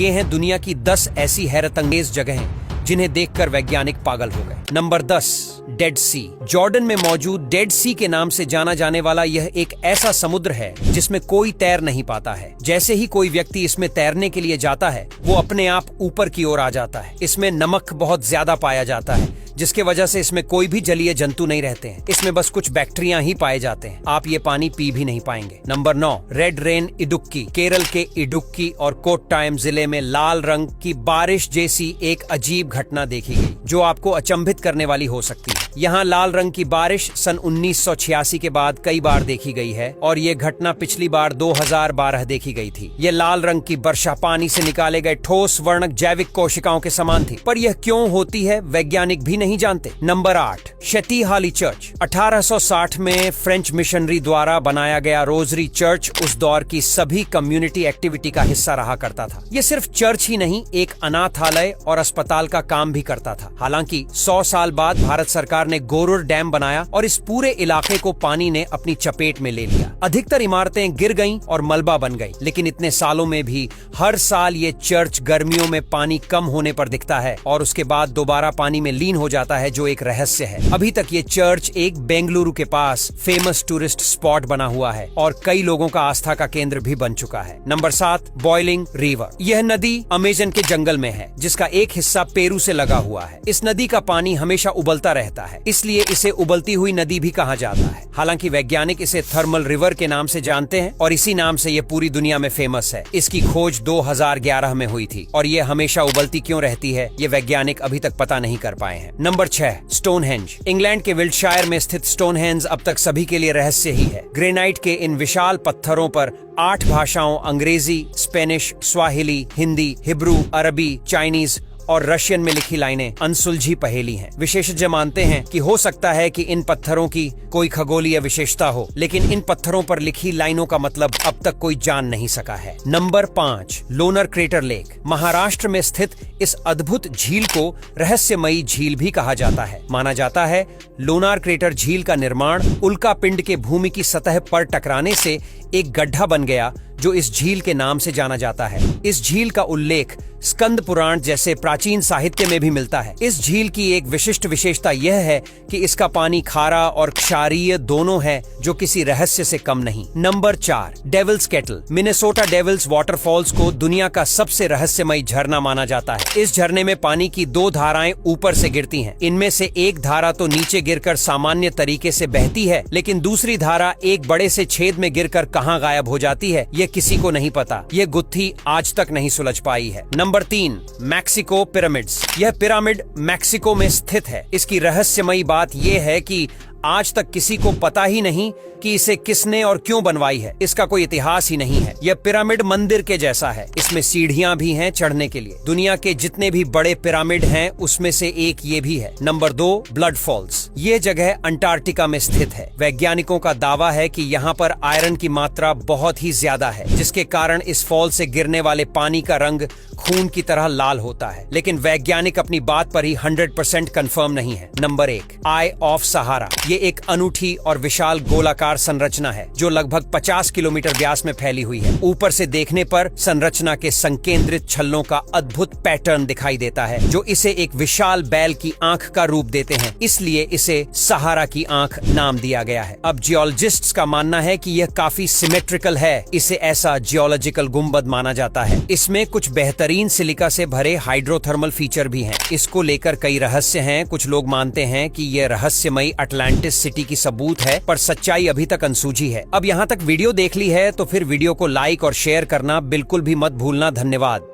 ये हैं दुनिया की 10 ऐसी हैरतअंगेज जगहें जिन्हें देखकर वैज्ञानिक पागल हो गए। नंबर 10, डेड सी। जॉर्डन में मौजूद डेड सी के नाम से जाना जाने वाला यह एक ऐसा समुद्र है जिसमें कोई तैर नहीं पाता है। जैसे ही कोई व्यक्ति इसमें तैरने के लिए जाता है वो अपने आप ऊपर की ओर आ जाता है। इसमें नमक बहुत ज्यादा पाया जाता है जिसके वजह से इसमें कोई भी जलीय जंतु नहीं रहते हैं। इसमें बस कुछ बैक्टीरिया ही पाए जाते हैं। आप ये पानी पी भी नहीं पाएंगे। Number 9, red rain Idukki. Kerala के इडुक्की और कोट्टायम जिले में लाल रंग की बारिश जैसी एक अजीब घटना देखी गई जो आपको अचंभित करने वाली हो सकती है। यहाँ लाल रंग की बारिश सन 1986 के बाद कई बार देखी गई है और ये घटना पिछली बार 2012 देखी गई थी। ये लाल रंग की वर्षा पानी से निकाले गए ठोस वर्णक जैविक कोशिकाओं के समान थी, पर यह क्यों होती है वैज्ञानिक भी नहीं जानते। Number 8, शतीहाली church. 1860 में फ्रेंच मिशनरी द्वारा बनाया गया रोजरी चर्च उस दौर की सभी कम्युनिटी एक्टिविटी का हिस्सा रहा करता था। ये सिर्फ चर्च ही नहीं, एक अनाथालय और अस्पताल का काम भी करता था। हालांकि 100 साल बाद भारत सरकार ने गोरुर डैम बनाया और इस पूरे इलाके को पानी ने अपनी चपेट में ले लिया। अधिकतर इमारतें गिर गईं और मलबा बन गई, लेकिन इतने सालों में भी हर साल ये चर्च गर्मियों में पानी कम होने पर दिखता है और उसके बाद दोबारा पानी में लीन हो जाता है, जो एक रहस्य है। अभी तक ये चर्च एक बेंगलुरु के पास फेमस टूरिस्ट स्पॉट बना हुआ है और कई लोगों का आस्था का केंद्र भी बन चुका है। Number 7, boiling river. यह नदी अमेजन के जंगल में है जिसका एक हिस्सा पेरू से लगा हुआ है। इस नदी का पानी हमेशा उबलता रहता है, इसलिए इसे उबलती हुई नदी भी कहा जाता है। हालांकि वैज्ञानिक इसे थर्मल रिवर के नाम से जानते हैं और इसी नाम से ये पूरी दुनिया में फेमस है। इसकी खोज 2011 में हुई थी और ये हमेशा उबलती क्यों रहती है ये वैज्ञानिक अभी तक पता नहीं कर पाए हैं। Number 6, Stonehenge. इंग्लैंड के विल्टशायर में स्थित स्टोनहेंज अब तक सभी के लिए रहस्य ही है। ग्रेनाइट के इन विशाल पत्थरों पर 8 भाषाओं अंग्रेजी, स्पेनिश, स्वाहिली, हिंदी, हिब्रू, अरबी, चाइनीज और रशियन में लिखी लाइनें अनसुलझी पहेली हैं। विशेषज्ञ मानते हैं कि हो सकता है कि इन पत्थरों की कोई खगोलीय विशेषता हो, लेकिन इन पत्थरों पर लिखी लाइनों का मतलब अब तक कोई जान नहीं सका है। Number 5, Lonar crater lake. Maharashtra में स्थित इस अद्भुत झील को रहस्यमयी झील भी कहा जाता है। माना जाता है लोनार क्रेटर झील का निर्माण उल्का पिंड के भूमि की सतह पर टकराने से एक गड्ढा बन गया जो इस झील के नाम से जाना जाता है। इस झील का उल्लेख स्कंद पुराण जैसे प्राचीन साहित्य में भी मिलता है। इस झील की एक विशिष्ट विशेषता यह है कि इसका पानी खारा और क्षारीय दोनों है, जो किसी रहस्य से कम नहीं। Number 4, Devil's Kettle. Minnesota Devil's waterfalls को दुनिया का सबसे रहस्यमयी झरना माना जाता है। इस झरने में पानी की 2 धाराएं ऊपर से गिरती हैं। इनमें से एक धारा तो नीचे गिरकर सामान्य तरीके से बहती है, लेकिन दूसरी धारा एक बड़े से छेद में गिरकर कहां गायब हो जाती है ये किसी को नहीं पता। ये गुत्थी आज तक नहीं सुलझ पाई है। Number 3, Mexico pyramids. यह पिरामिड मैक्सिको में स्थित है। इसकी रहस्यमयी बात यह है कि आज तक किसी को पता ही नहीं कि इसे किसने और क्यों बनवाई है। इसका कोई इतिहास ही नहीं है। यह पिरामिड मंदिर के जैसा है। इसमें सीढ़ियां भी हैं चढ़ने के लिए। दुनिया के जितने भी बड़े पिरामिड हैं उसमें से एक ये भी है। Number 2, Blood Falls. ये जगह अंटार्कटिका में स्थित है। वैज्ञानिकों का दावा है कि यहाँ पर आयरन की मात्रा बहुत ही ज्यादा है, जिसके कारण इस फॉल से गिरने वाले पानी का रंग खून की तरह लाल होता है, लेकिन वैज्ञानिक अपनी बात पर ही 100% कंफर्म नहीं है। नंबर 1, आई ऑफ सहारा। ये एक अनूठी और विशाल गोलाकार संरचना है जो लगभग 50 किलोमीटर व्यास में फैली हुई है। ऊपर से देखने पर संरचना के संकेंद्रित छल्लों का अद्भुत पैटर्न दिखाई देता है जो इसे एक विशाल बैल की आंख का रूप देते हैं, इसलिए इसे सहारा की आंख नाम दिया गया है। अब जियोलॉजिस्ट्स का मानना है कि यह काफी सिमेट्रिकल है, इसे ऐसा जियोलॉजिकल गुंबद माना जाता है। इसमें कुछ बेहतरीन सिलिका से भरे हाइड्रोथर्मल फीचर भी हैं। इसको लेकर कई रहस्य हैं। कुछ लोग मानते हैं कि यह रहस्यमयी अटलांटिस सिटी की सबूत है, पर सच्चाई अभी तक अनसूझी है। अब यहाँ तक वीडियो देख ली है तो फिर वीडियो को लाइक और शेयर करना बिल्कुल भी मत भूलना। धन्यवाद।